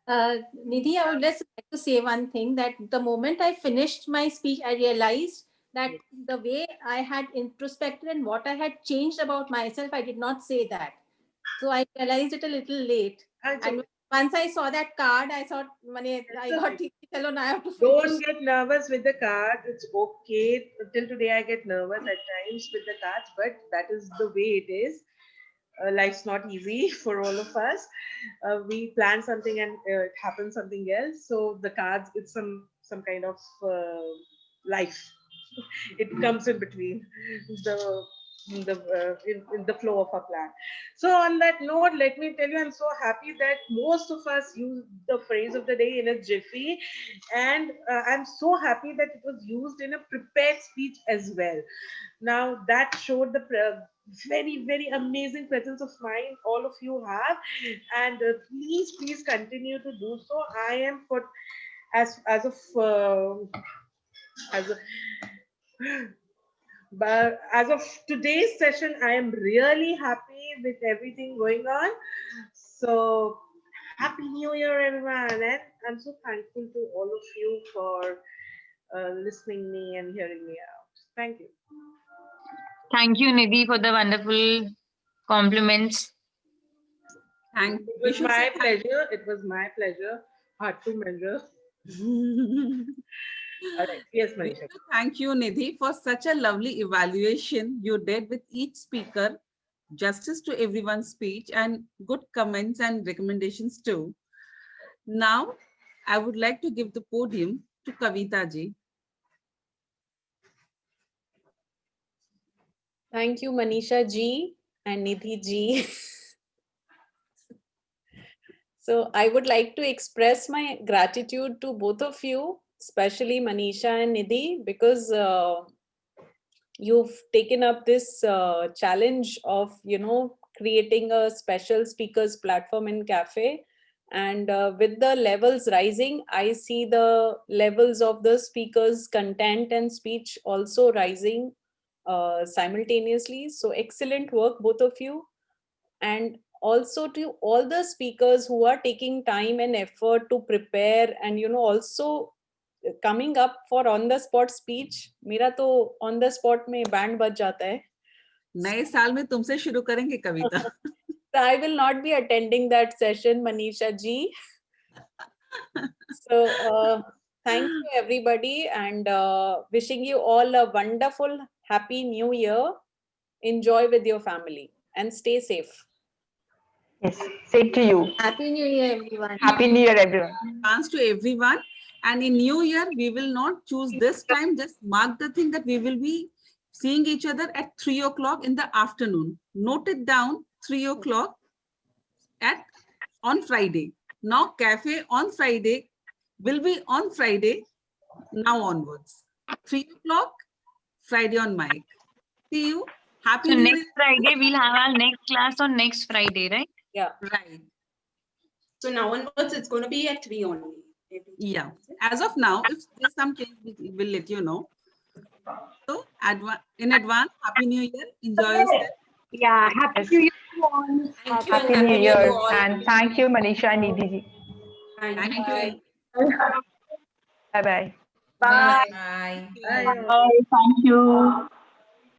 Nidhi, I would just like to say one thing, that the moment I finished my speech, I realized that the way I had introspected and what I had changed about myself, I did not say that. So I realized it a little late. And once I saw that card, I thought, I got chalo, now I have to finish. Don't get nervous with the cards. It's okay. Till today, I get nervous at times with the cards, but that is the way it is. Life's not easy for all of us. We plan something and it happens something else. So the cards, it's some kind of life. It comes in between in the flow of a plan. So on that note, let me tell you, I'm so happy that most of us use the phrase of the day in a jiffy, and I'm so happy that it was used in a prepared speech as well. Now that showed the very amazing presence of mind all of you have, and please continue to do so. I am for as but as of today's session, I am really happy with everything going on. So happy New Year, everyone. And I'm so thankful to all of you for listening me and hearing me out. Thank you. Thank you, Nidhi, for the wonderful compliments. It was my pleasure. It was my pleasure. Hard to measure. All right. Yes, Manisha. Thank you, Nidhi, for such a lovely evaluation you did with each speaker, justice to everyone's speech, and good comments and recommendations too. Now, I would like to give the podium to Kavita ji. Thank you, Manisha ji and Nidhi ji. So I would like to express my gratitude to both of you, especially Manisha and Nidhi, because you've taken up this challenge of, creating a special speakers platform in Cafe. And with the levels rising, I see the levels of the speakers' content and speech also rising simultaneously. So excellent work, both of you. And also to all the speakers who are taking time and effort to prepare, and also coming up for on the spot speech. मेरा तो on the spot में band बज जाता है. नए साल में तुमसे शुरू करेंगे कविता. I will not be attending that session, Manisha ji. So thank you everybody, and wishing you all a wonderful happy new year. Enjoy with your family and stay safe. Yes, same to you. Happy New Year, everyone. Happy New Year, everyone. Thanks to everyone. And in New Year, we will not choose this time. Just mark the thing that we will be seeing each other at 3 o'clock in the afternoon. Note it down, 3 o'clock on Friday. Now, Cafe on Friday will be on Friday now onwards. 3 o'clock, Friday on mic. See you. Happy So New next Year. Friday, we'll have our next class on next Friday, right? Yeah. Right. So now onwards, it's going to be at 3 only. Yeah. As of now, if there's some change, we'll let you know. So, in advance, Happy New Year. Enjoy yourself. Yeah, Happy New Year to all. Happy New Year. And thank you, Manisha and Nidhi ji. Thank you. Bye-bye. Bye. Bye. Thank you.